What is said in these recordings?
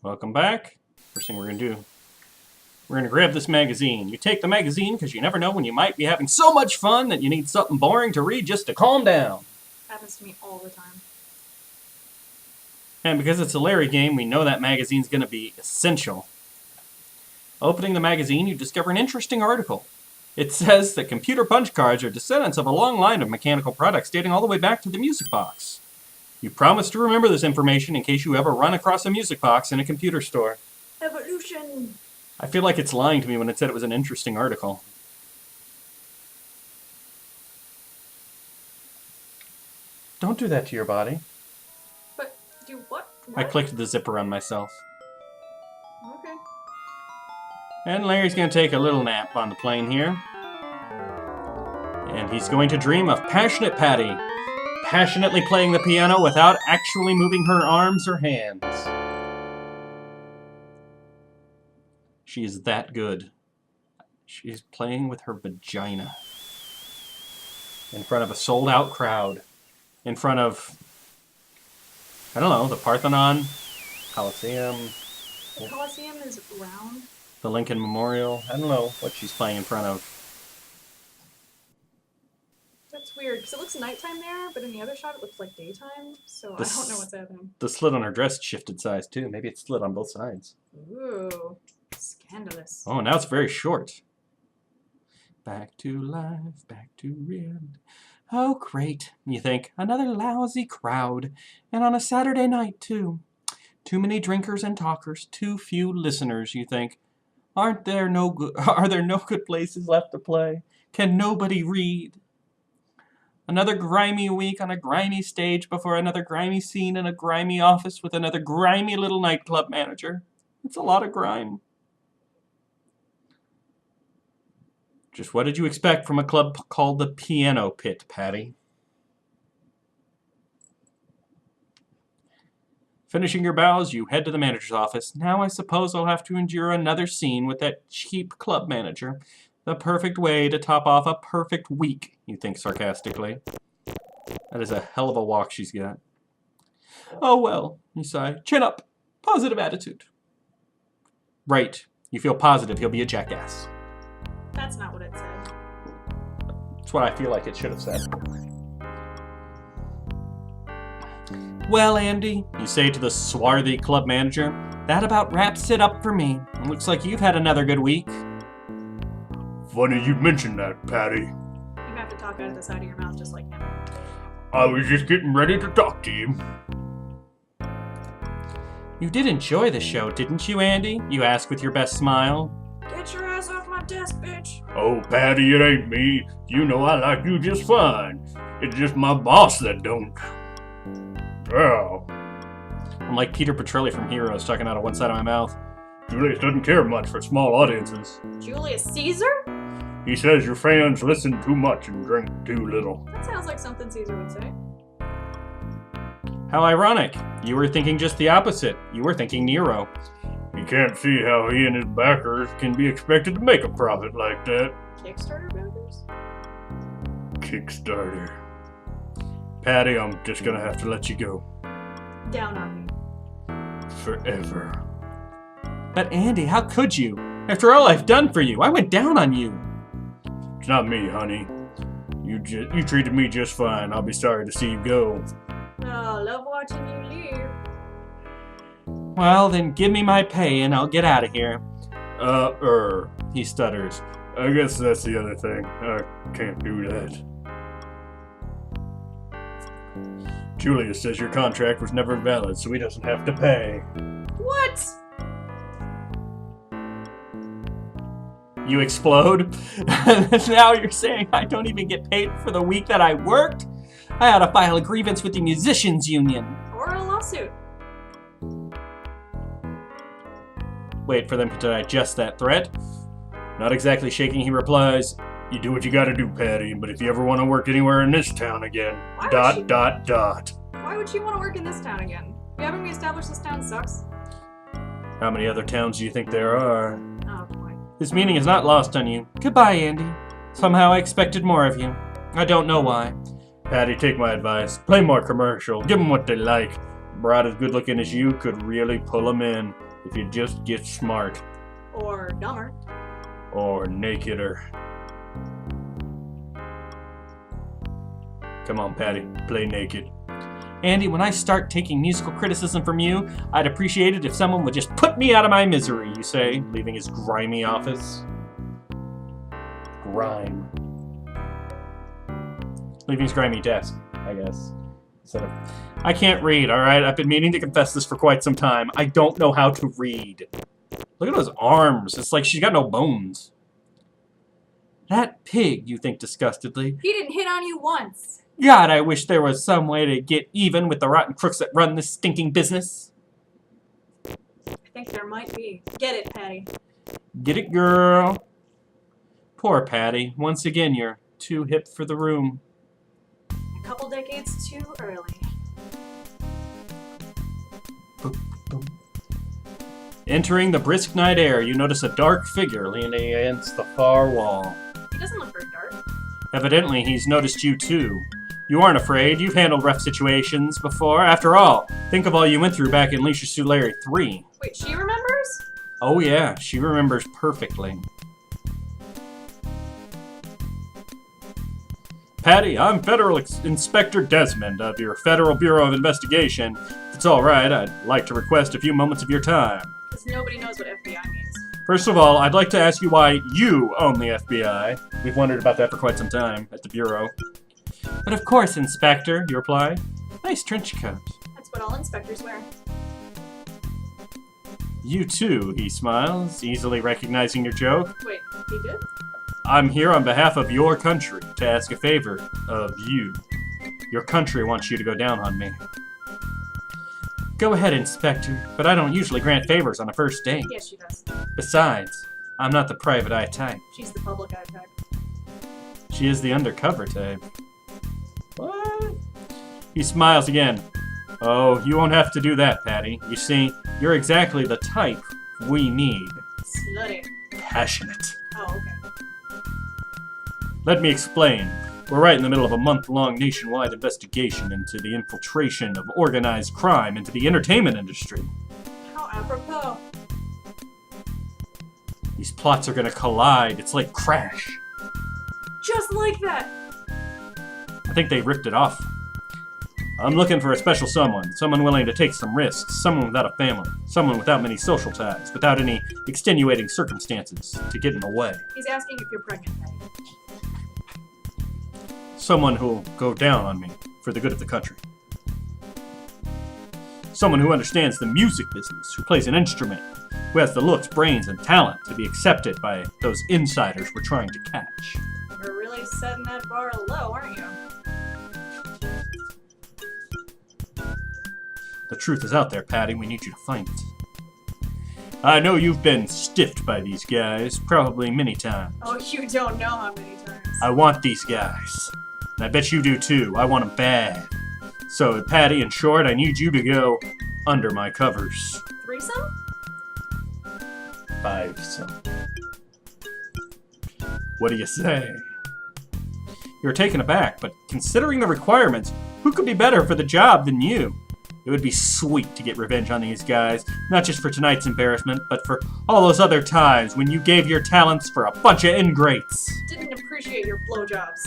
Welcome back. First thing we're going to do, we're going to grab this magazine. You take the magazine because you never know when you might be having so much fun that you need something boring to read just to calm down. Happens to me all the time. And because it's a Larry game, we know that magazine's going to be essential. Opening the magazine, you discover an interesting article. It says that computer punch cards are descendants of a long line of mechanical products dating all the way back to the music box. You promise to remember this information in case you ever run across a music box in a computer store. Evolution! I feel like it's lying to me when it said it was an interesting article. Don't do that to your body. But, do what? I clicked the zipper on myself. Okay. And Larry's going to take a little nap on the plane here. And he's going to dream of passionate Patti, passionately playing the piano without actually moving her arms or hands. She is that good. She's playing with her vagina. In front of a sold-out crowd. In front of, I don't know, the Parthenon, Coliseum. The Coliseum is round. The Lincoln Memorial. I don't know what she's playing in front of. That's weird, because it looks nighttime there, but in the other shot it looks like daytime, so I don't know what's happening. The slit on her dress shifted size, too. Maybe it's slit on both sides. Ooh, scandalous. Oh, now it's very short. Back to life, back to real. Oh, great, you think. Another lousy crowd. And on a Saturday night, too. Too many drinkers and talkers, too few listeners, you think. Are there no good places left to play? Can nobody read? Another grimy week on a grimy stage before another grimy scene in a grimy office with another grimy little nightclub manager. It's a lot of grime. Just what did you expect from a club called the Piano Pit, Patti? Finishing your bows, you head to the manager's office. Now I suppose I'll have to endure another scene with that cheap club manager. The perfect way to top off a perfect week, you think sarcastically. That is a hell of a walk she's got. Oh well, you sigh. Chin up. Positive attitude. Right. You feel positive he'll be a jackass. That's not what it said. That's what I feel like it should have said. Well, Andy, you say to the swarthy club manager, that about wraps it up for me. It looks like you've had another good week. Funny you mentioned that, Patti. You have to talk out of the side of your mouth just like him. I was just getting ready to talk to you. You did enjoy the show, didn't you, Andy? You ask with your best smile. Get your ass off my desk, bitch! Oh, Patti, it ain't me. You know I like you just fine. It's just my boss that don't. Well, I'm like Peter Petrelli from Heroes, talking out of one side of my mouth. Julius doesn't care much for small audiences. Julius Caesar? He says your fans listen too much and drink too little. That sounds like something Caesar would say. How ironic. You were thinking just the opposite. You were thinking Nero. You can't see how he and his backers can be expected to make a profit like that. Kickstarter backers? Kickstarter. Patti, I'm just gonna have to let you go. Down on me. Forever. But Andy, how could you? After all I've done for you, I went down on you. It's not me, honey. You treated me just fine. I'll be sorry to see you go. Oh, love watching you leave. Well, then give me my pay and I'll get out of here. He stutters. I guess that's the other thing. I can't do that. Julius says your contract was never valid, so he doesn't have to pay. What? You explode? Now you're saying I don't even get paid for the week that I worked? I ought to file a grievance with the musicians union. Or a lawsuit. Wait for them to digest that threat. Not exactly shaking, he replies, You do what you gotta do, Patti, but if you ever want to work anywhere in this town again, dot. Why would she want to work in this town again? Haven't we established this town sucks? How many other towns do you think there are? Oh boy. This meaning is not lost on you. Goodbye, Andy. Somehow I expected more of you. I don't know why. Patti, take my advice. Play more commercial. Give them what they like. A broad as good looking as you could really pull them in. If you just get smart. Or dumber. Or nakeder. Come on, Patti. Play naked. Andy, when I start taking musical criticism from you, I'd appreciate it if someone would just put me out of my misery, you say, leaving his grimy office. Grime. Leaving his grimy desk, I guess. Instead of... I can't read, alright? I've been meaning to confess this for quite some time. I don't know how to read. Look at those arms. It's like she's got no bones. That pig, you think disgustedly. He didn't hit on you once. God, I wish there was some way to get even with the rotten crooks that run this stinking business. I think there might be. Get it, Patti. Get it, girl. Poor Patti. Once again, you're too hip for the room. A couple decades too early. Boom, boom. Entering the brisk night air, you notice a dark figure leaning against the far wall. He doesn't look very dark. Evidently, he's noticed you too. You aren't afraid. You've handled rough situations before. After all, think of all you went through back in Leisure Suit Larry 3. Wait, she remembers? Oh yeah, she remembers perfectly. Patti, I'm Federal Inspector Desmond of your Federal Bureau of Investigation. If it's all right, I'd like to request a few moments of your time. Because nobody knows what FBI means. First of all, I'd like to ask you why you own the FBI. We've wondered about that for quite some time at the Bureau. But of course, Inspector, you reply. Nice trench coat. That's what all inspectors wear. You too, he smiles, easily recognizing your joke. Wait, he did? I'm here on behalf of your country to ask a favor of you. Your country wants you to go down on me. Go ahead, Inspector, but I don't usually grant favors on a first date. Yes, she does. Besides, I'm not the private eye type. She's the public eye type. She is the undercover type. What? He smiles again. Oh, you won't have to do that, Patti. You see, you're exactly the type we need. Slutty. Passionate. Oh, okay. Let me explain. We're right in the middle of a month-long nationwide investigation into the infiltration of organized crime into the entertainment industry. How apropos. These plots are gonna collide. It's like Crash. Just like that! I think they ripped it off. I'm looking for a special someone willing to take some risks, someone without a family, someone without many social ties, without any extenuating circumstances to get in the way. He's asking if you're pregnant, Patti. Someone who'll go down on me for the good of the country. Someone who understands the music business, who plays an instrument, who has the looks, brains, and talent to be accepted by those insiders we're trying to catch. You're really setting that bar low, aren't you? The truth is out there, Patti. We need you to find it. I know you've been stiffed by these guys, probably many times. Oh, you don't know how many times. I want these guys. And I bet you do too. I want them bad. So, Patti, in short, I need you to go under my covers. Threesome? 5-some. What do you say? You're taken aback, but considering the requirements, who could be better for the job than you? It would be sweet to get revenge on these guys, not just for tonight's embarrassment, but for all those other times when you gave your talents for a bunch of ingrates. Didn't appreciate your blowjobs.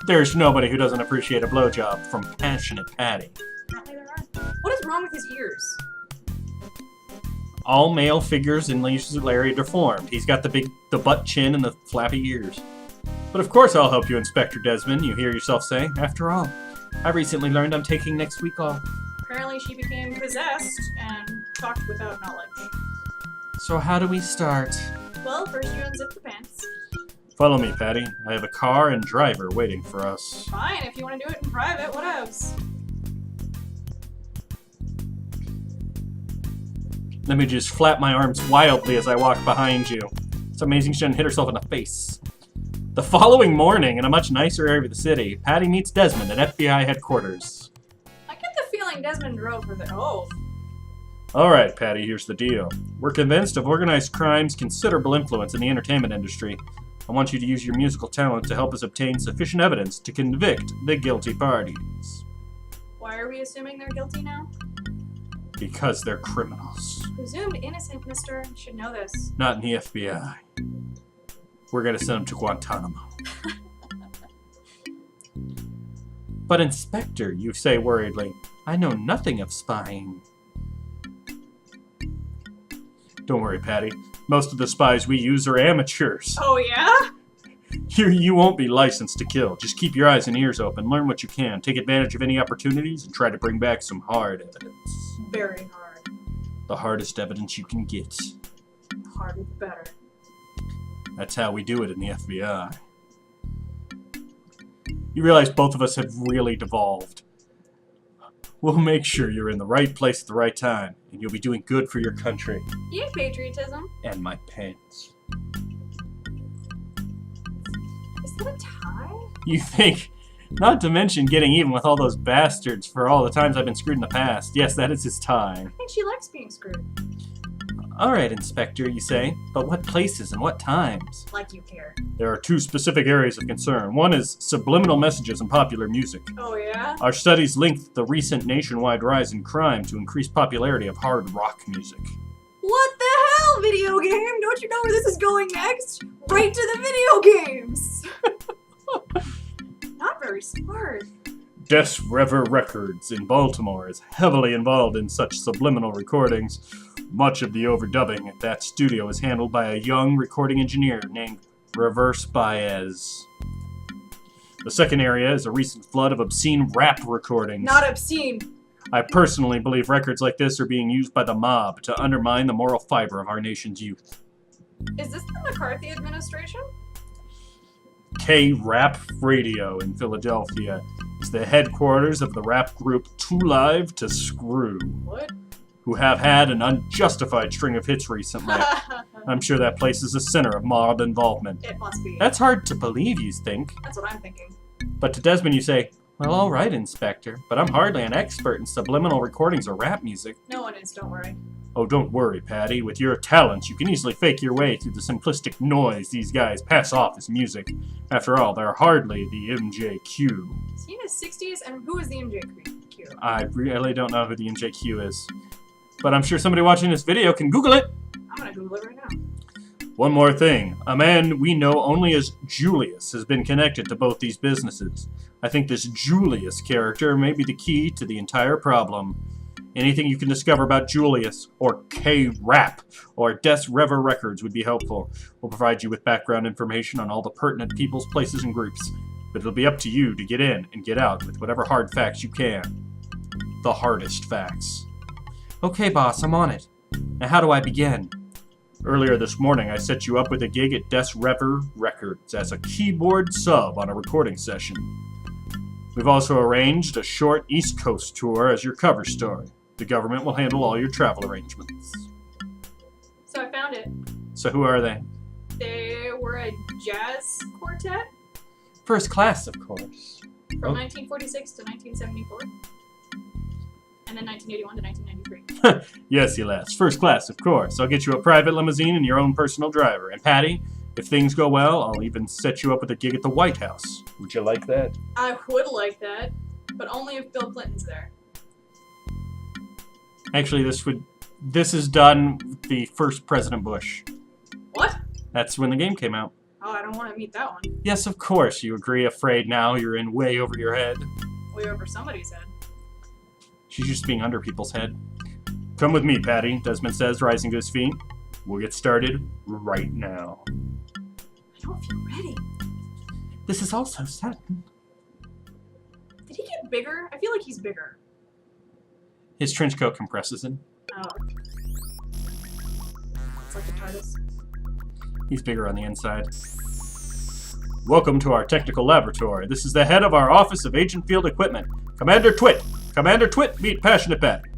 There's nobody who doesn't appreciate a blowjob from passionate Patti. Apparently there are. What is wrong with his ears? All male figures in Leisure Suit Larry are deformed. He's got the butt chin and the flappy ears. But of course I'll help you, Inspector Desmond, you hear yourself say. After all, I recently learned I'm taking next week off. Apparently she became possessed and talked without knowledge. So how do we start? Well, first you unzip the pants. Follow me, Patti. I have a car and driver waiting for us. Fine, if you want to do it in private, whatevs. Let me just flap my arms wildly as I walk behind you. It's amazing she didn't hit herself in the face. The following morning, in a much nicer area of the city, Patti meets Desmond at FBI headquarters. I get the feeling Desmond drove her there. Oh. Alright, Patti, here's the deal. We're convinced of organized crime's considerable influence in the entertainment industry. I want you to use your musical talent to help us obtain sufficient evidence to convict the guilty parties. Why are we assuming they're guilty now? Because they're criminals. Presumed innocent, mister. You should know this. Not in the FBI. We're gonna send them to Guantanamo. But Inspector, you say worriedly, I know nothing of spying. Don't worry, Patti. Most of the spies we use are amateurs. Oh, yeah? You won't be licensed to kill. Just keep your eyes and ears open, learn what you can, take advantage of any opportunities, and try to bring back some hard evidence. Very hard. The hardest evidence you can get. The harder the better. That's how we do it in the FBI. You realize both of us have really devolved. We'll make sure you're in the right place at the right time, and you'll be doing good for your country. Yeah, patriotism. And my pants. Is that a tie? You think, not to mention getting even with all those bastards for all the times I've been screwed in the past. Yes, that is his tie. I think she likes being screwed. Alright, Inspector, you say, but what places and what times? Like you care. There are two specific areas of concern. One is subliminal messages in popular music. Oh, yeah? Our studies linked the recent nationwide rise in crime to increased popularity of hard rock music. What the hell, video game? Don't you know where this is going next? Right to the video games! Not very smart. Des Rever Records in Baltimore is heavily involved in such subliminal recordings. Much of the overdubbing at that studio is handled by a young recording engineer named Reverse Baez. The second area is a recent flood of obscene rap recordings. Not obscene. I personally believe records like this are being used by the mob to undermine the moral fiber of our nation's youth. Is this the McCarthy administration? K-Rap Radio in Philadelphia is the headquarters of the rap group Too Live to Screw, What? who have had an unjustified string of hits recently. I'm sure that place is a center of mob involvement. It must be. That's hard to believe, you think. That's what I'm thinking. But to Desmond you say, well, all right, Inspector, but I'm hardly an expert in subliminal recordings or rap music. No one is, don't worry. Oh, don't worry, Patti. With your talents, you can easily fake your way through the simplistic noise these guys pass off as music. After all, they're hardly the MJQ. Is he in his 60s? And who is the MJQ? I really don't know who the MJQ is. But I'm sure somebody watching this video can Google it. I'm gonna Google it right now. One more thing. A man we know only as Julius has been connected to both these businesses. I think this Julius character may be the key to the entire problem. Anything you can discover about Julius, or K-Rap, or Des Rever Records would be helpful. We'll provide you with background information on all the pertinent peoples, places, and groups. But it'll be up to you to get in and get out with whatever hard facts you can. The hardest facts. Okay, boss, I'm on it. Now how do I begin? Earlier this morning, I set you up with a gig at Des Rever Records as a keyboard sub on a recording session. We've also arranged a short East Coast tour as your cover story. The government will handle all your travel arrangements. So I found it. So who are they? They were a jazz quartet First class, of course. from 1946 to 1974. And then 1981 to 1993. Yes, you lass. First class, of course. I'll get you a private limousine and your own personal driver. And Patti, if things go well, I'll even set you up with a gig at the White House. Would you like that? I would like that, but only if Bill Clinton's there. Actually, this is done with the first President Bush. What? That's when the game came out. Oh, I don't want to meet that one. Yes, of course, you agree, afraid now you're in way over your head. Way over somebody's head. She's just being under people's head. Come with me, Patti, Desmond says, rising to his feet. We'll get started right now. I don't feel ready. This is all so sudden. Did he get bigger? I feel like he's bigger. His trench coat compresses him. Oh. It's like the TARDIS. He's bigger on the inside. Welcome to our technical laboratory. This is the head of our Office of Agent Field Equipment, Commander Twit. Commander Twit, meet Passionate Patti.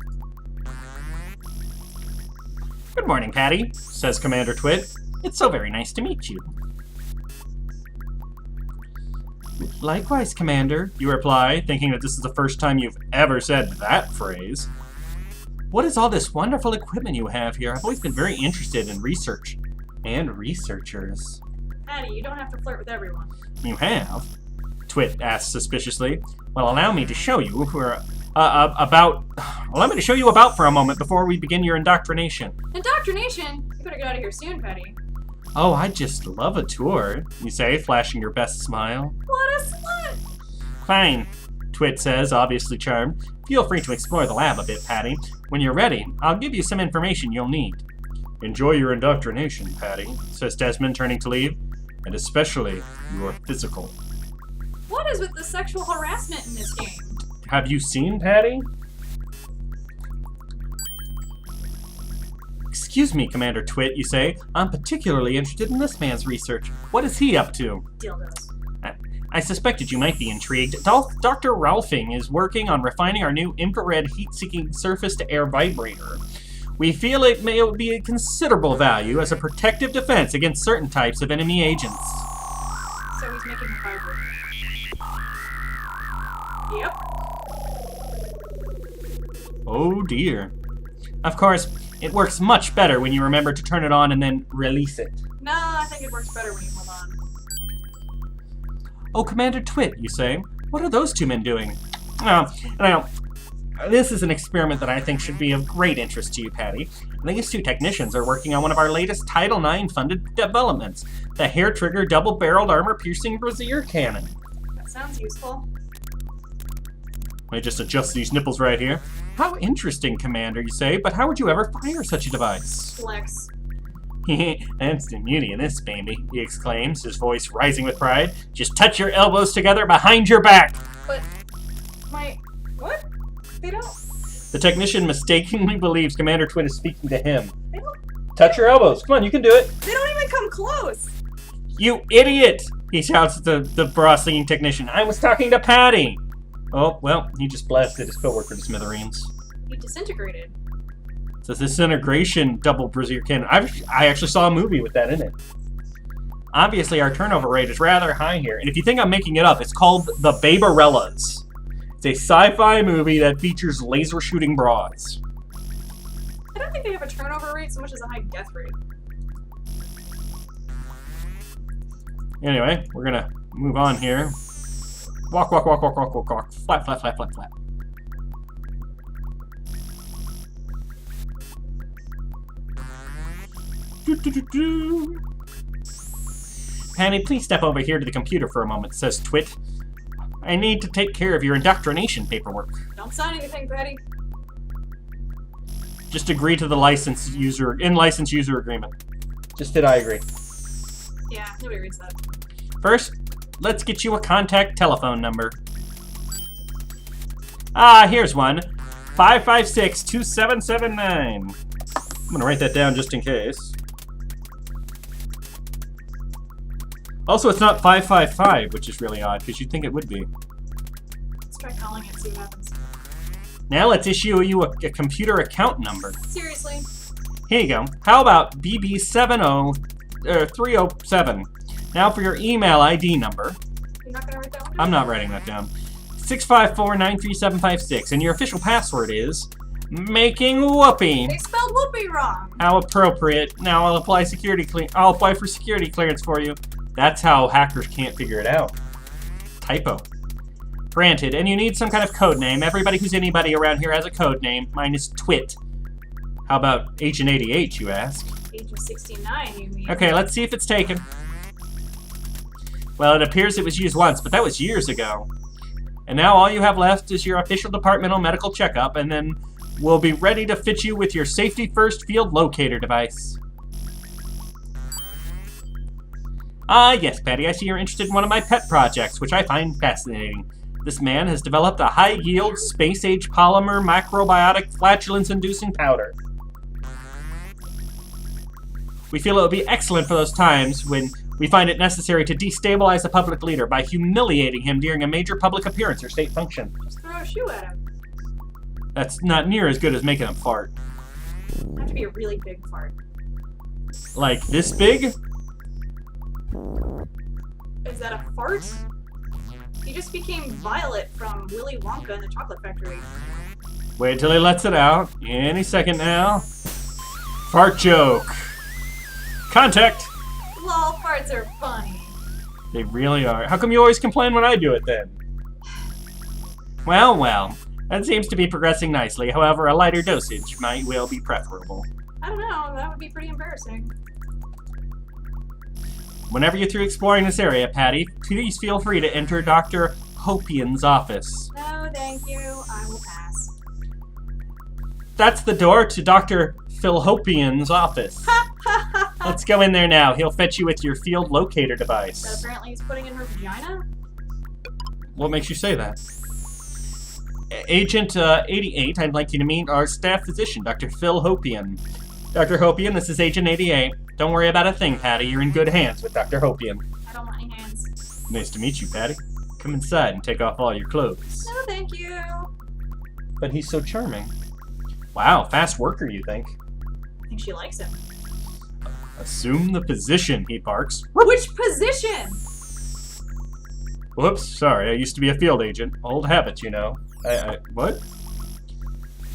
Good morning, Patti, says Commander Twit. It's so very nice to meet you. Likewise, Commander, you reply, thinking that this is the first time you've ever said that phrase. What is all this wonderful equipment you have here? I've always been very interested in research. And researchers. Patti, you don't have to flirt with everyone. You have? Twit asks suspiciously. Well, allow me to show you. Allow me to show you about for a moment before we begin your indoctrination. Indoctrination? You better get out of here soon, Patti. Oh, I'd just love a tour, you say, flashing your best smile. What a slut! Fine, Twit says, obviously charmed. Feel free to explore the lab a bit, Patti. When you're ready, I'll give you some information you'll need. Enjoy your indoctrination, Patti, says Desmond, turning to leave. And especially your physical. What is with the sexual harassment in this game? Have you seen Patti? Excuse me, Commander Twit, you say. I'm particularly interested in this man's research. What is he up to? Dildos. I suspected you might be intrigued. Dr. Ralphing is working on refining our new infrared heat-seeking surface-to-air vibrator. We feel it may be a considerable value as a protective defense against certain types of enemy agents. So he's making a vibrator. Yep. Oh dear. Of course, it works much better when you remember to turn it on and then release it. Nah, I think it works better when you hold on. Oh, Commander Twit, you say? What are those two men doing? Now, this is an experiment that I think should be of great interest to you, Patti. These two technicians are working on one of our latest Title IX funded developments, the hair-trigger double-barreled armor-piercing brazier cannon. That sounds useful. Let me just adjust these nipples right here. How interesting, Commander, you say, but how would you ever fire such a device? Flex. That's the beauty of this, baby, he exclaims, his voice rising with pride. Just touch your elbows together behind your back. But what? They don't. The technician mistakenly believes Commander Twit is speaking to him. They don't. Touch your elbows. Come on, you can do it. They don't even come close. You idiot! He shouts at the bra-slinging technician. I was talking to Patti. Oh, well, he just blasted his coworker to smithereens. He disintegrated. So disintegration double brazier cannon. I actually saw a movie with that in it. Obviously, our turnover rate is rather high here. And if you think I'm making it up, it's called The Babarellas. It's a sci-fi movie that features laser shooting bras. I don't think they have a turnover rate so much as a high death rate. Anyway, we're gonna move on here. Walk, walk, walk, walk, walk, walk, walk. Flat, flat, flat, flat, flat. Patti, please step over here to the computer for a moment, says Twit. I need to take care of your indoctrination paperwork. Don't sign anything, Patti. Just agree to the in-license user agreement. Just hit I agree. Yeah, nobody reads that. First, let's get you a contact telephone number. Ah, here's one. 556-2779. I'm gonna write that down just in case. Also, it's not 555, which is really odd, because you'd think it would be. Let's try calling it, see what happens. Now let's issue you a computer account number. Seriously? Here you go. How about BB307? Now for your email ID number. You're not gonna write that one down? I'm not writing that down. 654-93756, and your official password is making whoopee. They spelled whoopee wrong. How appropriate. Now I'll apply I'll apply for security clearance for you. That's how hackers can't figure it out. Typo. Granted, and you need some kind of code name. Everybody who's anybody around here has a code name. Mine is Twit. How about Agent 88, you ask? Agent 69, you mean? Okay, let's see if it's taken. Well, it appears it was used once, but that was years ago. And now all you have left is your official departmental medical checkup, and then we'll be ready to fit you with your Safety First Field Locator device. Ah, yes, Patti, I see you're interested in one of my pet projects, which I find fascinating. This man has developed a high-yield, space-age polymer macrobiotic flatulence-inducing powder. We feel it would be excellent for those times when we find it necessary to destabilize a public leader by humiliating him during a major public appearance or state function. Just throw a shoe at him. That's not near as good as making him fart. It'd have to be a really big fart. Like this big? Is that a fart? He just became Violet from Willy Wonka and the Chocolate Factory. Wait till he lets it out. Any second now. Fart joke. Contact! Lol, farts are funny. They really are. How come you always complain when I do it then? Well, well. That seems to be progressing nicely. However, a lighter dosage might well be preferable. I don't know, that would be pretty embarrassing. Whenever you're through exploring this area, Patti, please feel free to enter Dr. Hopian's office. No, thank you. I will pass. That's the door to Dr. Fallopian's office. Let's go in there now. He'll fetch you with your field locator That device. apparently he's putting in her vagina? What makes you say that? Agent 88, I'd like you to meet our staff physician, Dr. Phil Hopian. Dr. Hopian, this is Agent 88. Don't worry about a thing, Patti. You're in good hands with Dr. Hopian. I don't want any hands. Nice to meet you, Patti. Come inside and take off all your clothes. No, thank you. But he's so charming. Wow, fast worker, you think? I think she likes him. Assume the position, he barks. Which position? Whoops, sorry, I used to be a field agent. Old habits, you know. What?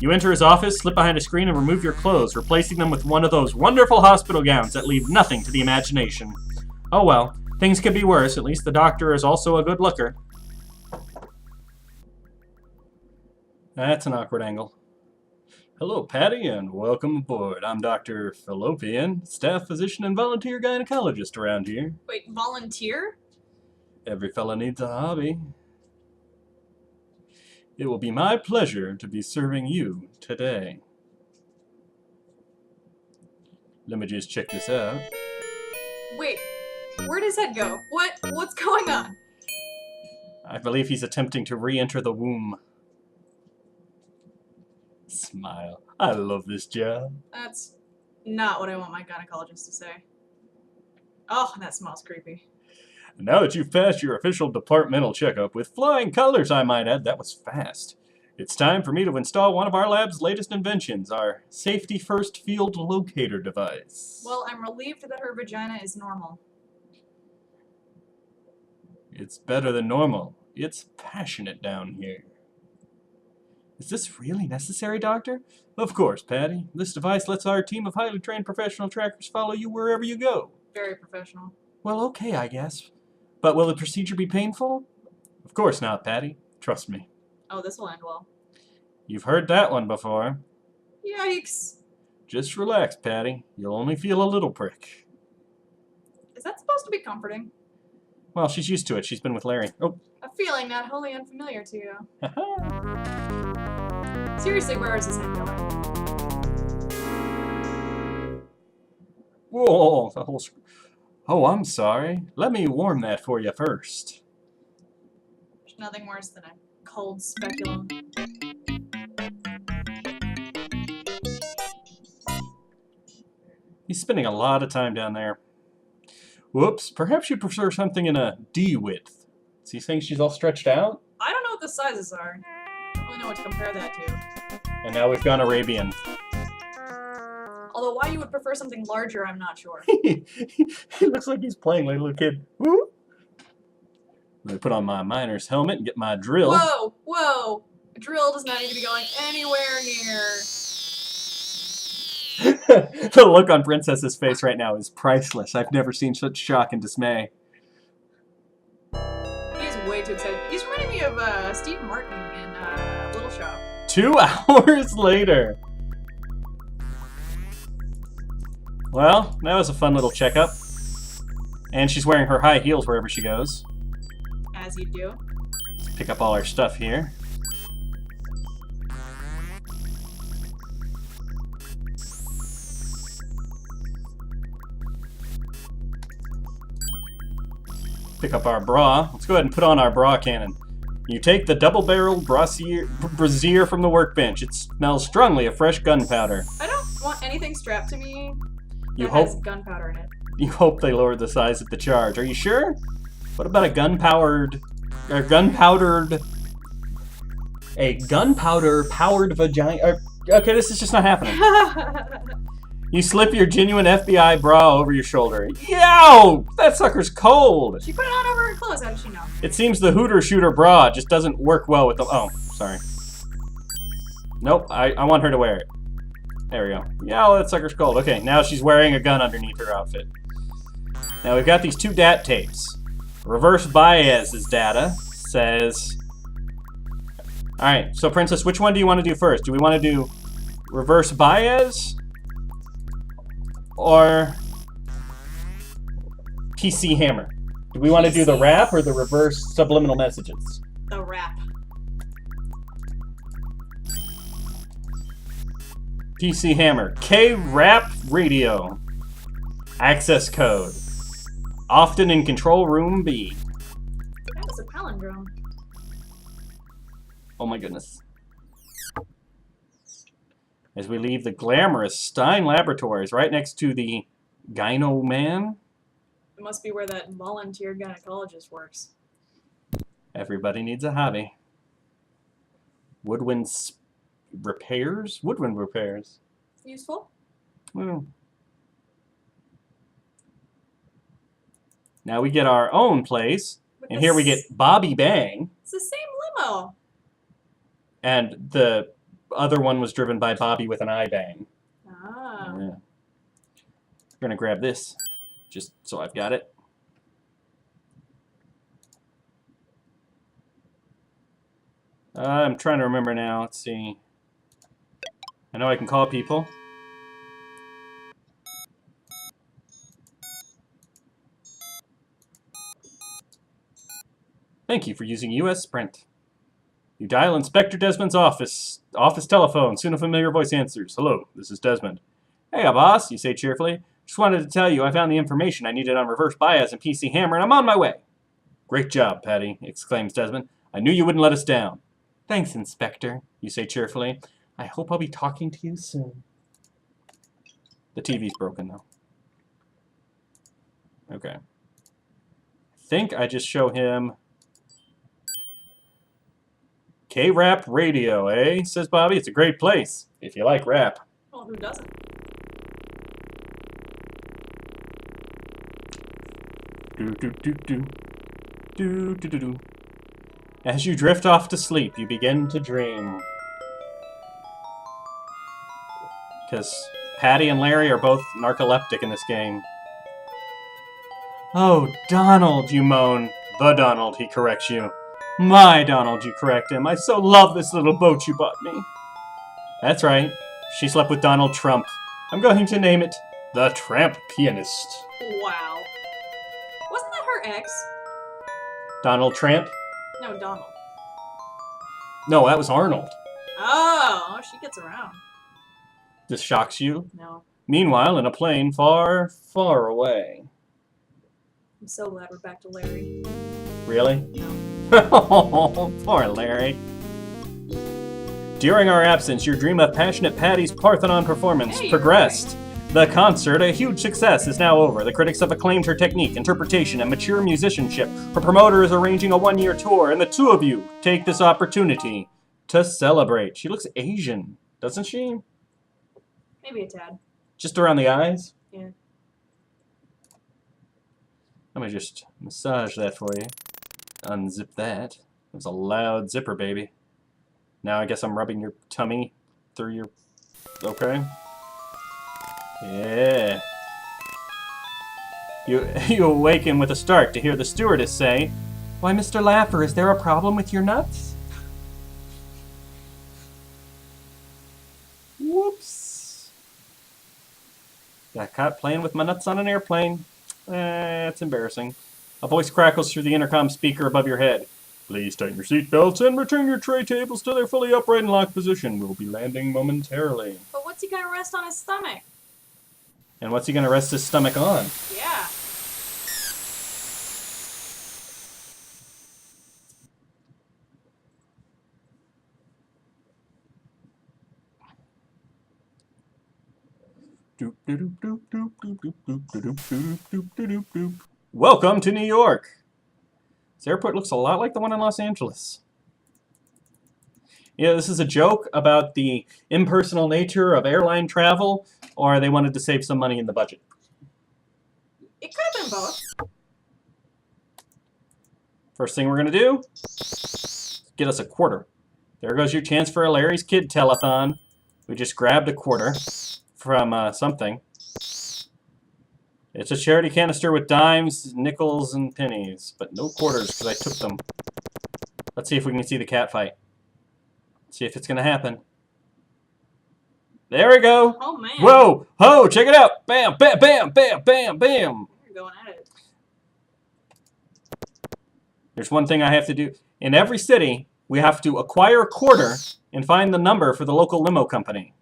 You enter his office, slip behind a screen, and remove your clothes, replacing them with one of those wonderful hospital gowns that leave nothing to the imagination. Oh well, things could be worse. At least the doctor is also a good looker. That's an awkward angle. Hello, Patti, and welcome aboard. I'm Dr. Fallopian, staff physician and volunteer gynecologist around here. Wait, volunteer? Every fella needs a hobby. It will be my pleasure to be serving you today. Let me just check this out. Wait, where'd his head go? What's going on? I believe he's attempting to re-enter the womb. Smile. I love this job. That's not what I want my gynecologist to say. Oh, that smells creepy. Now that you've passed your official departmental checkup, with flying colors, I might add, that was fast. It's time for me to install one of our lab's latest inventions, our Safety First Field Locator device. Well, I'm relieved that her vagina is normal. It's better than normal. It's passionate down here. Is this really necessary, Doctor? Of course, Patti. This device lets our team of highly trained professional trackers follow you wherever you go. Very professional. Well, okay, I guess. But will the procedure be painful? Of course not, Patti. Trust me. Oh, this will end well. You've heard that one before. Yikes. Just relax, Patti. You'll only feel a little prick. Is that supposed to be comforting? Well, she's used to it. She's been with Larry. Oh. A feeling not wholly unfamiliar to you. Seriously, where is this head going? Whoa, the whole Oh, I'm sorry. Let me warm that for you first. There's nothing worse than a cold speculum. He's spending a lot of time down there. Whoops, perhaps you prefer something in a D width. Is he saying she's all stretched out? I don't know what the sizes are. I don't really know what to compare that to. And now we've gone Arabian. Although why you would prefer something larger, I'm not sure. He looks like he's playing like a little kid. Woo! Let me put on my miner's helmet and get my drill. Whoa! Whoa! A drill does not need to be going anywhere near... The look on Princess's face right now is priceless. I've never seen such shock and dismay. He is way too excited. He's reminding me of Steve Martin in Little Shop. 2 hours later. Well, that was a fun little checkup. And she's wearing her high heels wherever she goes. As you do. Let's pick up all our stuff here. Pick up our bra. Let's go ahead and put on our bra cannon. You take the double-barreled brassiere from the workbench. It smells strongly of fresh gunpowder. I don't want anything strapped to me You that hope has gunpowder in it. you hope they lowered the size of the charge. Are you sure? What about a gunpowder powered vagina? Okay, this is just not happening. You slip your genuine FBI bra over your shoulder. Yow! That sucker's cold! She put it on over her clothes, how did she know? It seems the Hooter Shooter bra just doesn't work well with the... Oh, sorry. Nope, I want her to wear it. There we go. Yeah, that sucker's cold. Okay, now she's wearing a gun underneath her outfit. Now we've got these 2 DAT tapes. Reverse Baez's data says... Alright, so Princess, which one do you want to do first? Do we want to do reverse bias? Or PC hammer? Do we want to do the rap or the reverse subliminal messages? The rap. PC hammer. K-rap radio. Access code. Often in control room B. That was a palindrome. Oh my goodness. As we leave the glamorous Stein Laboratories right next to the Gyno Man. It must be where that volunteer gynecologist works. Everybody needs a hobby. Woodwind repairs? Woodwind repairs. Useful? Well. Now we get our own place. With And here we get Bobby Bang. It's the same limo. And the other one was driven by Bobby with an eye bang. Ah. Yeah. We're going to grab this, just so I've got it. I'm trying to remember now. Let's see. I know I can call people. Thank you for using US Sprint. You dial Inspector Desmond's office telephone. Soon a familiar voice answers. Hello, this is Desmond. Hey, boss, you say cheerfully. Just wanted to tell you I found the information I needed on reverse bias and PC hammer, and I'm on my way. Great job, Patti, exclaims Desmond. I knew you wouldn't let us down. Thanks, Inspector, you say cheerfully. I hope I'll be talking to you soon. The TV's broken, though. Okay. I think I just show him K-Rap Radio, eh? Says Bobby. It's a great place, if you like rap. Well, who doesn't? Do-do-do-do. Do-do-do-do. As you drift off to sleep, you begin to dream. Because Patti and Larry are both narcoleptic in this game. Oh, Donald, you moan. The Donald, he corrects you. My Donald, you correct him. I so love this little boat you bought me. That's right. She slept with Donald Trump. I'm going to name it the Tramp Pianist. Wow. Wasn't that her ex? Donald Tramp? No, Donald. No, that was Arnold. Oh, she gets around. This shocks you? No. Meanwhile, in a plane far, far away. I'm so glad we're back to Larry. Really? No. Oh, poor Larry. During our absence, your dream of passionate Patti's Parthenon performance Hey, progressed. The concert, a huge success, is now over. The critics have acclaimed her technique, interpretation, and mature musicianship. Her promoter is arranging a one-year tour, and the two of you take this opportunity to celebrate. She looks Asian, doesn't she? Maybe a tad. Just around the eyes? Yeah. Let me just massage that for you. Unzip that. It was a loud zipper, baby. Now I guess I'm rubbing your tummy through your... Okay. Yeah. You awaken with a start to hear the stewardess say, "Why, Mr. Laffer, is there a problem with your nuts?" Whoops. Got caught playing with my nuts on an airplane. It's embarrassing. A voice crackles through the intercom speaker above your head. Please tighten your seatbelts and return your tray tables to their fully upright and locked position. We'll be landing momentarily. But what's he gonna rest on his stomach? And what's he going to rest his stomach on? Yeah. Welcome to New York. This airport looks a lot like the one in Los Angeles. Yeah, this is a joke about the impersonal nature of airline travel, or they wanted to save some money in the budget. It could have been both. First thing we're going to do, get us a quarter. There goes your chance for a Larry's Kid telethon. We just grabbed a quarter from something. It's a charity canister with dimes, nickels, and pennies, but no quarters because I took them. Let's see if we can see the cat fight. See if it's gonna happen. There we go. Oh man. Whoa! Ho! Check it out! Bam! Bam! Bam! Bam! Bam! Bam! You're going at it. There's one thing I have to do. In every city, we have to acquire a quarter and find the number for the local limo company.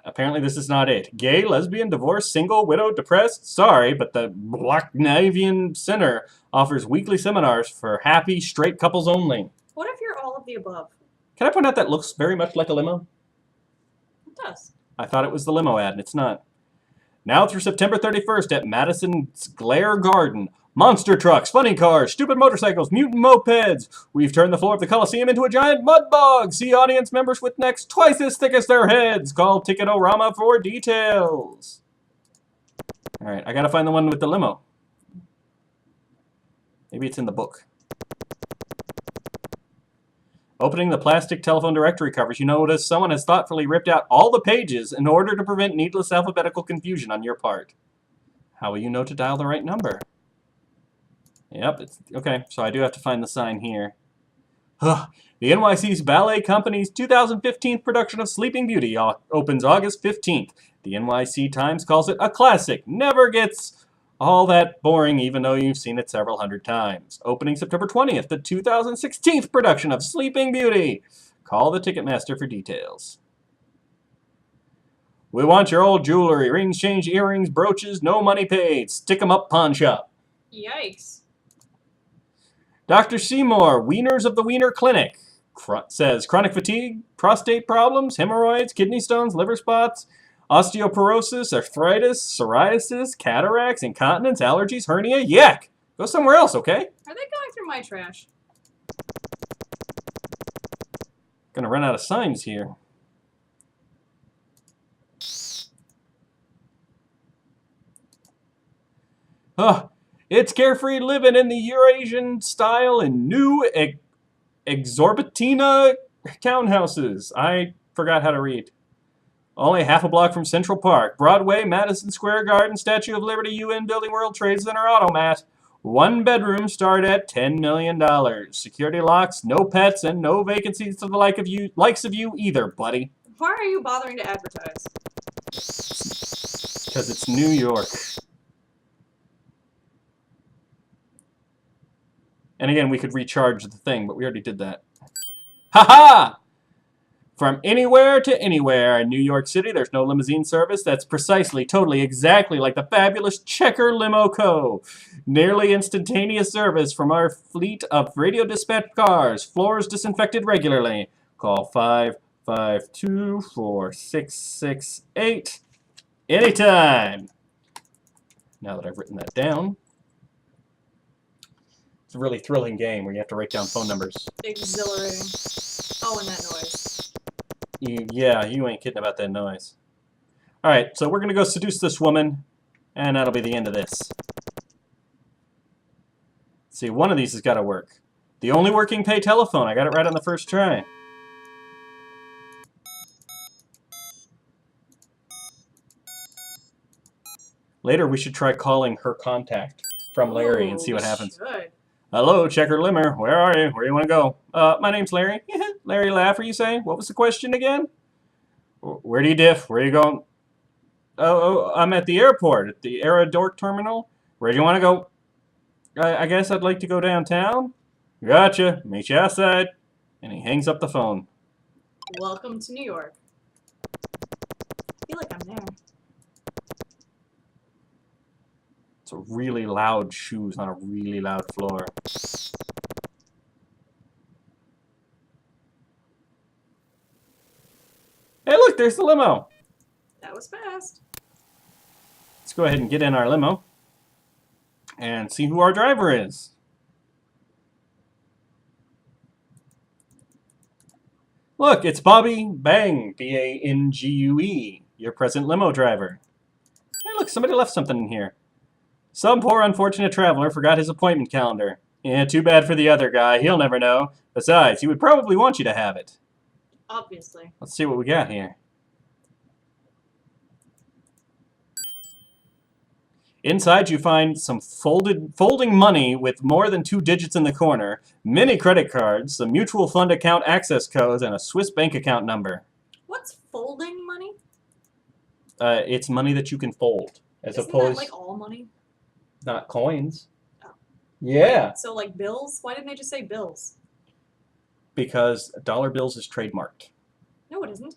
Apparently this is not it. Gay, lesbian, divorced, single, widowed, depressed? Sorry, but the Blacknavian Center offers weekly seminars for happy, straight couples only. What if you're all of the above? Can I point out that looks very much like a limo? It does. I thought it was the limo ad, and it's not. Now through September 31st at Madison's Glare Garden. Monster trucks, funny cars, stupid motorcycles, mutant mopeds. We've turned the floor of the Coliseum into a giant mud bog. See audience members with necks twice as thick as their heads. Call Ticketorama for details. All right, I gotta find the one with the limo. Maybe it's in the book. Opening the plastic telephone directory covers, you notice someone has thoughtfully ripped out all the pages in order to prevent needless alphabetical confusion on your part. How will you know to dial the right number? Yep, it's okay, so I do have to find the sign here. The NYC's Ballet Company's 2015 production of Sleeping Beauty opens August 15th. The NYC Times calls it a classic. Never gets all that boring even though you've seen it several hundred times. Opening September 20th, the 2016 production of Sleeping Beauty. Call the Ticketmaster for details. We want your old jewelry, rings, change, earrings, brooches, no money paid. Stick 'em up pawn shop. Yikes. Dr. Seymour, Wieners of the Wiener Clinic, says chronic fatigue, prostate problems, hemorrhoids, kidney stones, liver spots, osteoporosis, arthritis, psoriasis, cataracts, incontinence, allergies, hernia. Yuck! Go somewhere else, okay? Are they going through my trash? Gonna run out of signs here. Oh, it's carefree living in the Eurasian style in new exorbitina townhouses. I forgot how to read. Only half a block from Central Park. Broadway, Madison Square Garden, Statue of Liberty, UN Building, World Trade Center, Automat. One bedroom start at $10 million. Security locks, no pets, and no vacancies to the likes of you either, buddy. Why are you bothering to advertise? Because it's New York. And again, we could recharge the thing, but we already did that. Ha-ha! From anywhere to anywhere in New York City, there's no limousine service. That's precisely, totally, exactly like the fabulous Checker Limo Co. Nearly instantaneous service from our fleet of radio dispatch cars. Floors disinfected regularly. Call 552-4668 anytime. Now that I've written that down. It's a really thrilling game where you have to write down phone numbers. Exhilarating. Oh, and that noise. Yeah, you ain't kidding about that noise. Alright, so we're going to go seduce this woman, and that'll be the end of this. Let's see, one of these has got to work. The only working pay telephone. I got it right on the first try. Later, we should try calling her contact from Larry and see what happens. Should. Hello, Checker Limmer. Where are you? Where do you want to go? My name's Larry. Larry Laffer, you say? What was the question again? Where do you diff? Where are you going? Oh, I'm at the airport, at the Aerodork terminal. Where do you want to go? I guess I'd like to go downtown. Gotcha. Meet you outside. And he hangs up the phone. Welcome to New York. I feel like I'm there. It's a really loud shoes on a really loud floor. Hey, look, there's the limo. That was fast. Let's go ahead and get in our limo and see who our driver is. Look, it's Bobby Bang, B-A-N-G-U-E, your present limo driver. Hey, look, somebody left something in here. Some poor unfortunate traveler forgot his appointment calendar. Yeah, too bad for the other guy. He'll never know. Besides, he would probably want you to have it. Obviously. Let's see what we got here. Inside, you find some folding money with more than 2 digits in the corner, many credit cards, some mutual fund account access codes, and a Swiss bank account number. What's folding money? It's money that you can fold, as Isn't opposed that like all money? not coins. Oh. Yeah, So like bills? Why didn't they just say bills? because dollar bills is trademarked. No, it isn't.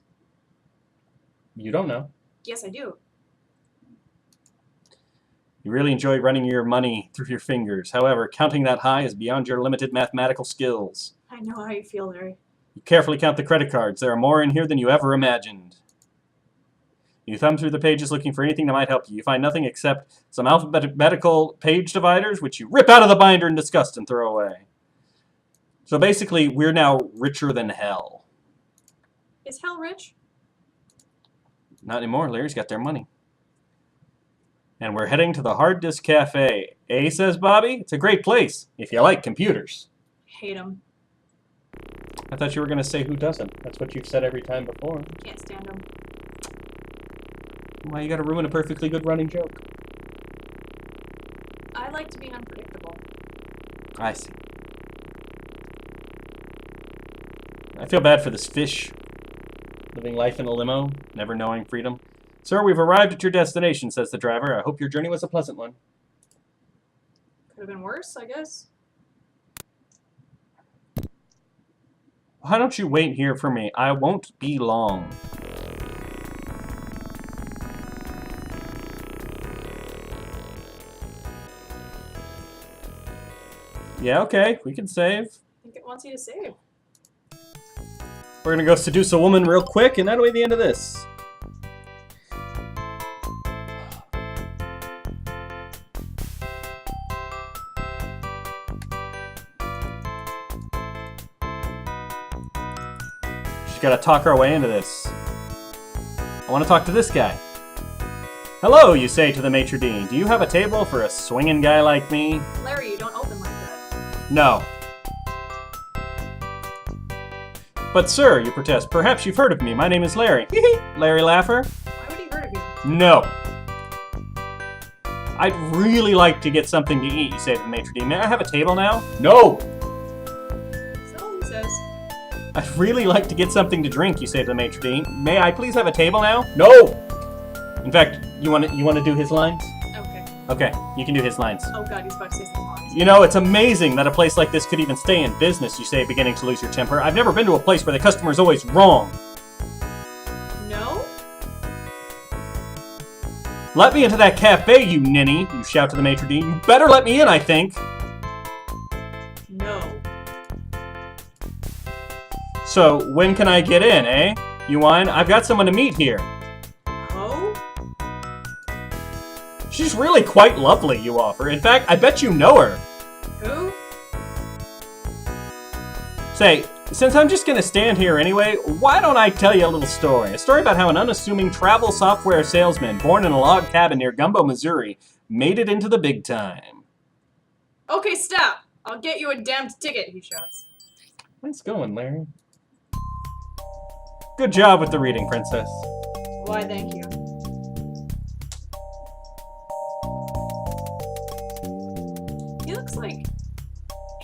You don't know. Yes, I do. You really enjoy running your money through your fingers. However, counting that high is beyond your limited mathematical skills. I know how you feel, Larry. You carefully count the credit cards. There are more in here than you ever imagined. You thumb through the pages looking for anything that might help you. You find nothing except some alphabetical page dividers, which you rip out of the binder in disgust and throw away. So basically, we're now richer than hell. Is hell rich? Not anymore. Larry's got their money. And we're heading to the Hard Disk Cafe. Eh, says Bobby? It's a great place, if you like computers. Hate them. I thought you were going to say who doesn't. That's what you've said every time before. Can't stand them. Why you got to ruin a perfectly good running joke? I like to be unpredictable. I see. I feel bad for this fish. Living life in a limo, never knowing freedom. Sir, we've arrived at your destination, says the driver. I hope your journey was a pleasant one. Could have been worse, I guess. Why don't you wait here for me? I won't be long. Yeah, okay, we can save. I think it wants you to save. We're gonna go seduce a woman real quick, and that'll be the end of this. She's gotta talk our way into this. I want to talk to this guy. Hello, you say to the maitre d'. Do you have a table for a swinging guy like me? Larry, you don't open like that. No. But sir, you protest, perhaps you've heard of me. My name is Larry. Larry Laffer? Why would he heard of you? No. I'd really like to get something to eat, you say to the maitre d'. May I have a table now? No. So he says. I'd really like to get something to drink, you say to the maitre d'. May I please have a table now? No. In fact, you want to do his lines? Okay. Okay, you can do his lines. Oh god, he's about to say something wrong. You know, it's amazing that a place like this could even stay in business, you say, beginning to lose your temper. I've never been to a place where the customer is always wrong. No? Let me into that cafe, you ninny, you shout to the maitre d'. You better let me in, I think. No. So, when can I get in, eh? You whine? I've got someone to meet here. Oh? She's really quite lovely, you offer. In fact, I bet you know her. Who? Say, since I'm just gonna stand here anyway, why don't I tell you a little story? A story about how an unassuming travel software salesman born in a log cabin near Gumbo, Missouri, made it into the big time. Okay, stop! I'll get you a damned ticket, he shouts. Nice going, Larry. Good job with the reading, Princess. Why, thank you. He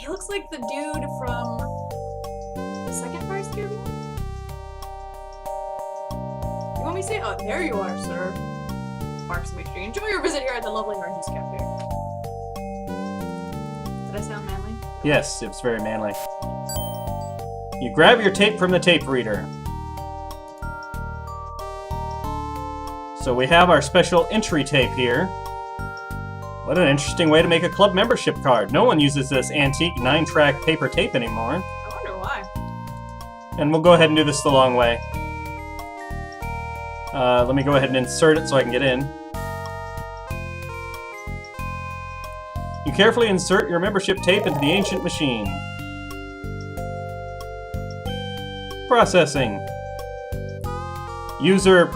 looks like the dude from the second Fire Escape. You want me to say? Oh, there you are, sir. Parks and Street. Enjoy your visit here at the lovely Hard Disk Cafe. Did I sound manly? Yes, it was very manly. You grab your tape from the tape reader. So we have our special entry tape here. What an interesting way to make a club membership card. No one uses this antique 9-track paper tape anymore. I wonder why. And we'll go ahead and do this the long way. Let me go ahead and insert it so I can get in. You carefully insert your membership tape into the ancient machine. Processing. User,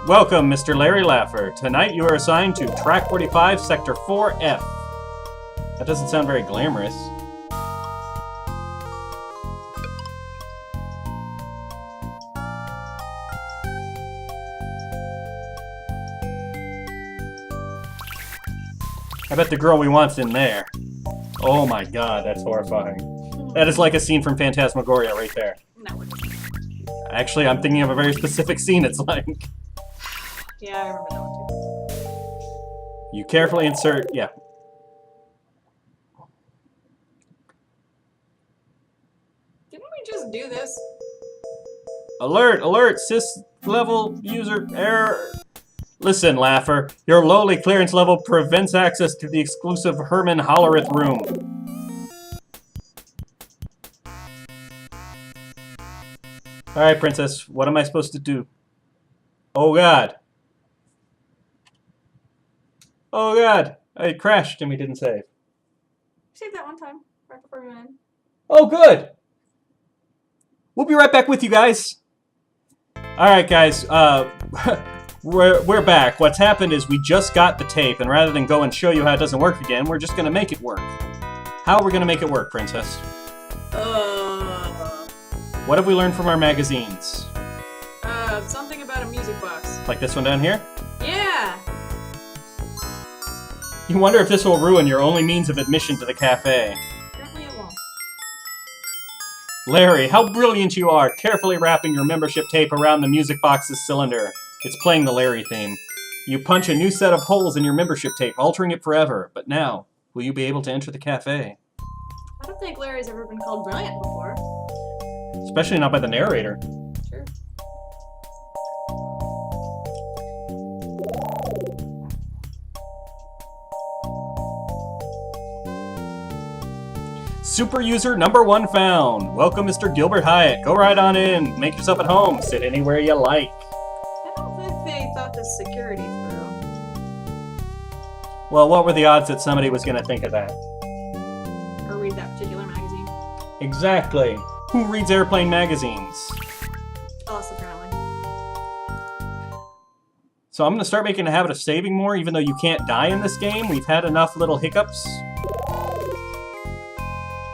welcome, Mr. Larry Laffer. Tonight you are assigned to Track 45, Sector 4F. That doesn't sound very glamorous. I bet the girl we want's in there. Oh my god, that's horrifying. That is like a scene from Phantasmagoria right there. No, it isn't. Actually, I'm thinking of a very specific scene it's like. Yeah, I remember that one too. You carefully insert... Yeah. Didn't we just do this? Alert! Alert! Sys-level user error. Listen, Laugher. Your lowly clearance level prevents access to the exclusive Herman Hollerith room. Alright, Princess. What am I supposed to do? Oh, God. Oh, God. I crashed and we didn't save. Save that one time, right before we went in. Oh, good. We'll be right back with you guys. Alright, guys. We're back. What's happened is we just got the tape, and rather than go and show you how it doesn't work again, we're just going to make it work. How are we going to make it work, Princess? What have we learned from our magazines? Something about a music box. Like this one down here? Yeah! You wonder if this will ruin your only means of admission to the cafe. Apparently it won't. Larry, how brilliant you are, carefully wrapping your membership tape around the music box's cylinder. It's playing the Larry theme. You punch a new set of holes in your membership tape, altering it forever. But now, will you be able to enter the cafe? I don't think Larry's ever been called brilliant before. Especially not by the narrator. Sure. Super user number 1 found. Welcome, Mr. Gilbert Hyatt. Go right on in. Make yourself at home. Sit anywhere you like. I don't think they thought this security through. Well, what were the odds that somebody was going to think of that? Or read that particular magazine. Exactly. Who reads airplane magazines? Us, apparently. So I'm going to start making a habit of saving more, even though you can't die in this game. We've had enough little hiccups.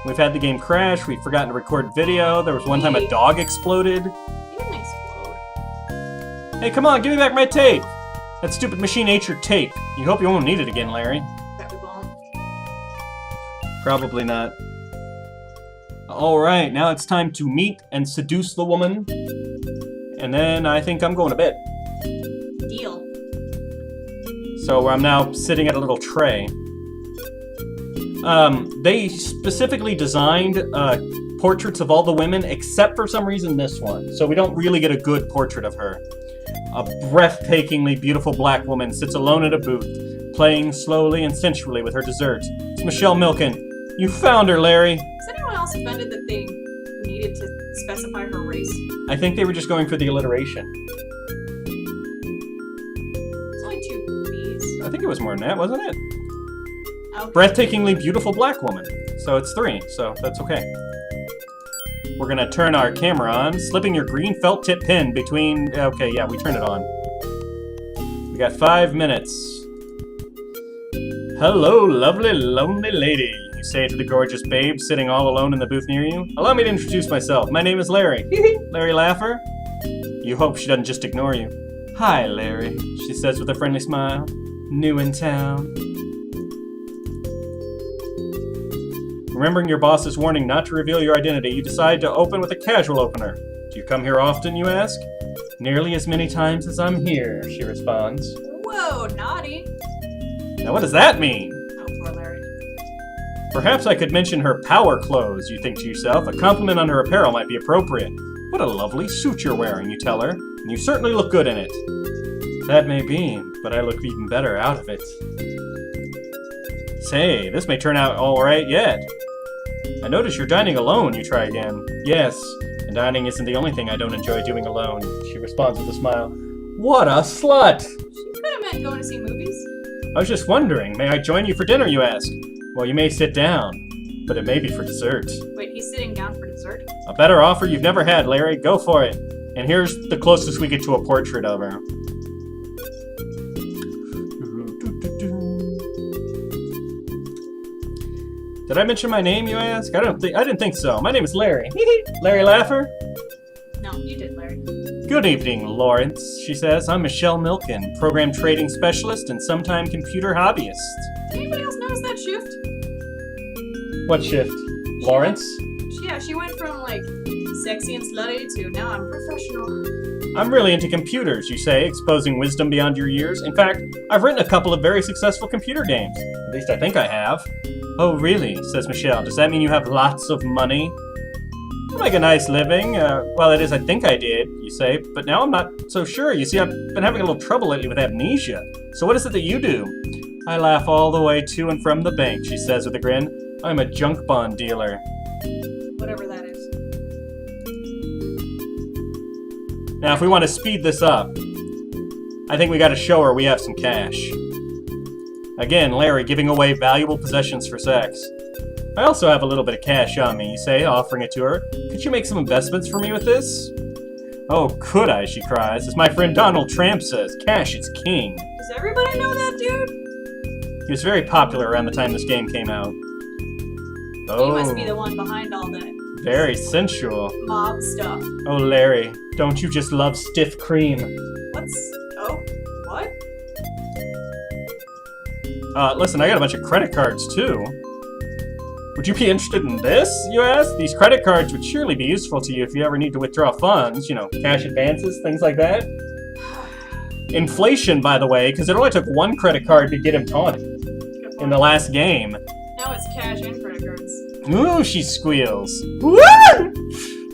We've had the game crash. We've forgotten to record video. There was one time a dog exploded. He didn't explode. Hey, come on, give me back my tape. That stupid machine ate your tape. You hope you won't need it again, Larry. Bet we won't. Probably not. Alright, now it's time to meet and seduce the woman. And then I think I'm going to bed. Deal. So I'm now sitting at a little tray. They specifically designed portraits of all the women, except for some reason this one. So we don't really get a good portrait of her. A breathtakingly beautiful black woman sits alone at a booth, playing slowly and sensually with her dessert. It's Michelle Milken. You found her, Larry. Is anyone else offended that they needed to specify her race? I think they were just going for the alliteration. It's only 2 B's. I think it was more than that, wasn't it? Okay. Breathtakingly beautiful black woman. So it's 3, so that's okay. We're gonna turn our camera on, slipping your green felt tip pin between... Okay, yeah, we turned it on. We got 5 minutes. Hello, lovely, lonely lady, you say to the gorgeous babe sitting all alone in the booth near you. Allow me to introduce myself. My name is Larry. Larry Laugher. You hope she doesn't just ignore you. Hi, Larry, she says with a friendly smile. New in town. Remembering your boss's warning not to reveal your identity, you decide to open with a casual opener. Do you come here often, you ask? Nearly as many times as I'm here, she responds. Whoa, naughty. Now what does that mean? Oh, poor Larry. Perhaps I could mention her power clothes, you think to yourself. A compliment on her apparel might be appropriate. What a lovely suit you're wearing, you tell her, and you certainly look good in it. That may be, but I look even better out of it. Say, this may turn out all right yet. I notice you're dining alone, you try again. Yes, and dining isn't the only thing I don't enjoy doing alone, she responds with a smile. What a slut! She could have meant going to see movies. I was just wondering, may I join you for dinner, you ask? Well, you may sit down, but it may be for dessert. Wait, he's sitting down for dessert? A better offer you've never had, Larry. Go for it. And here's the closest we get to a portrait of her. Did I mention my name, you ask? I didn't think so. My name is Larry. Larry Laugher? No, you did, Larry. Good evening, Lawrence, she says. I'm Michelle Milken, program trading specialist and sometime computer hobbyist. Did anybody else notice that shift? What shift? Lawrence? Yeah, she went from like sexy and slutty to now I'm professional. I'm really into computers, you say, exposing wisdom beyond your years. In fact, I've written a couple of very successful computer games. At least I think I have. Oh, really? Says Michelle. Does that mean you have lots of money? I make a nice living. Well, it is, I think I did, you say, but now I'm not so sure. You see, I've been having a little trouble lately with amnesia. So what is it that you do? I laugh all the way to and from the bank, she says with a grin. I'm a junk bond dealer. Whatever that is. Now, if we want to speed this up, I think we got to show her we have some cash. Again, Larry giving away valuable possessions for sex. I also have a little bit of cash on me, you say, offering it to her. Could you make some investments for me with this? Oh, could I, she cries. As my friend Donald Trump says, cash is king. Does everybody know that dude? He was very popular around the time this game came out. Oh, He must be the one behind all that very sensual. mob stuff. Oh, Larry, don't you just love stiff cream? What? Listen, I got a bunch of credit cards, too. Would you be interested in this, you ask? These credit cards would surely be useful to you if you ever need to withdraw funds, you know, cash advances, things like that. Inflation, by the way, because it only took one credit card to get him taunted in the last game. Now it's cash and credit cards. Ooh, she squeals. Woo!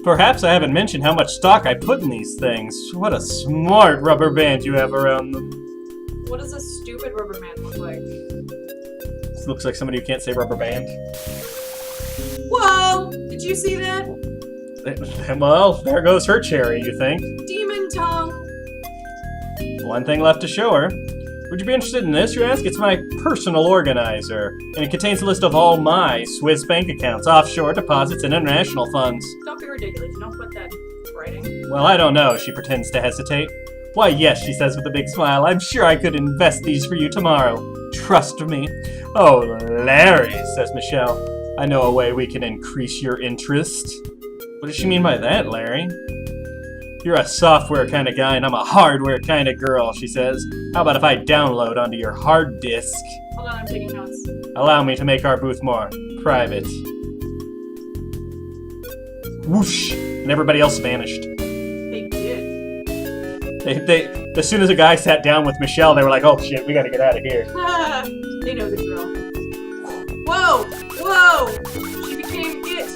Perhaps I haven't mentioned how much stock I put in these things. What a smart rubber band you have around them. What does a stupid rubber man look like? This looks like somebody who can't say rubber band. Whoa! Did you see that? Well, there goes her cherry, you think. Demon tongue! One thing left to show her. Would you be interested in this, you ask? It's my personal organizer, and it contains a list of all my Swiss bank accounts, offshore deposits, and international funds. Don't be ridiculous. Don't put that in writing. Well, I don't know, she pretends to hesitate. Why, yes, she says with a big smile. I'm sure I could invest these for you tomorrow. Trust me. Oh, Larry, says Michelle. I know a way we can increase your interest. What does she mean by that, Larry? You're a software kind of guy and I'm a hardware kind of girl, she says. How about if I download onto your hard disk? Hold on, I'm taking notes. Allow me to make our booth more private. Whoosh! And everybody else vanished. They did. They as soon as a guy sat down with Michelle, they were like, oh shit, we gotta get out of here. They know the drill. Whoa! Whoa! She became it.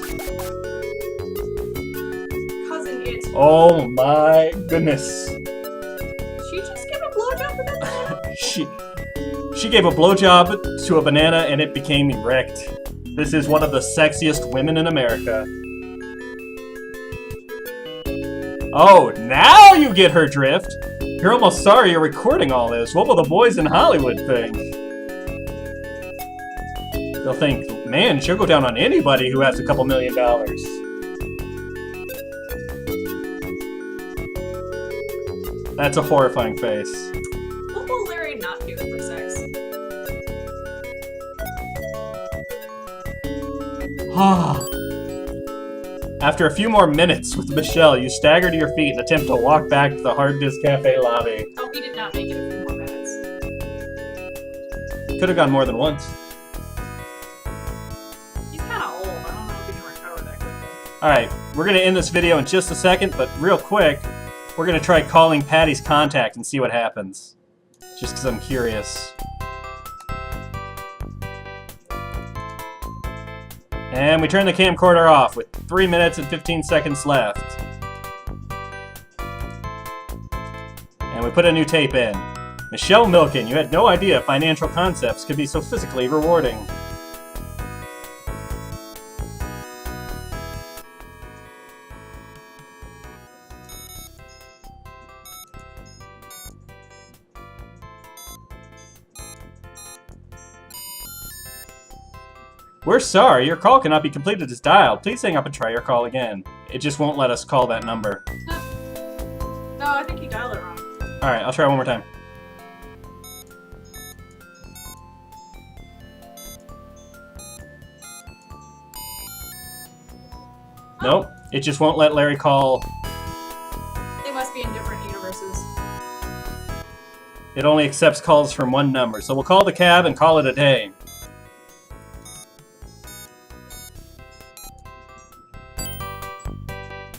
Cousin it. Oh my goodness. She just gave a blowjob to that banana? She gave a blowjob to a banana and it became erect. This is one of the sexiest women in America. Oh, now you get her drift. You're almost sorry you're recording all this. What will the boys in Hollywood think? They'll think, man, she'll go down on anybody who has a couple $1 million. That's a horrifying face. What will Larry not do for sex? After a few more minutes with Michelle, you stagger to your feet and attempt to walk back to the Hard Disk Cafe lobby. Oh, he did not make it a few more minutes. Could have gone more than once. He's kind of old. I don't know if he can recover that quickly. Alright, we're going to end this video in just a second, but real quick, we're going to try calling Patty's contact and see what happens. Just because I'm curious. And we turn the camcorder off with 3 minutes and 15 seconds left. And we put a new tape in. Michelle Milken, you had no idea financial concepts could be so physically rewarding. We're sorry, your call cannot be completed as dialed. Please hang up and try your call again. It just won't let us call that number. No, I think he dialed it wrong. Alright, I'll try one more time. Nope, it just won't let Larry call. They must be in different universes. It only accepts calls from one number, so we'll call the cab and call it a day.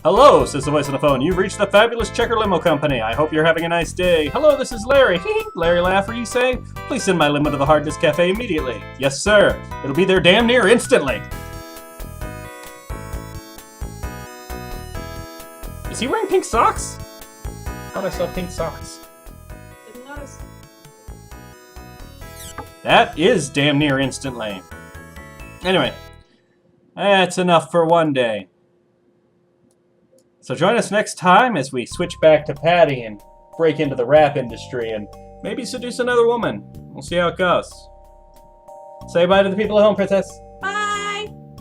Hello, says the voice on the phone. You've reached the fabulous Checker Limo Company. I hope you're having a nice day. Hello, this is Larry. Larry Laffer, you say? Please send my limo to the Hard Disk Cafe immediately. Yes, sir. It'll be there damn near instantly. Is he wearing pink socks? I thought I saw pink socks. Didn't notice. That is damn near instantly. Anyway, that's enough for one day. So join us next time as we switch back to Patti and break into the rap industry and maybe seduce another woman. We'll see how it goes. Say bye to the people at home, Princess.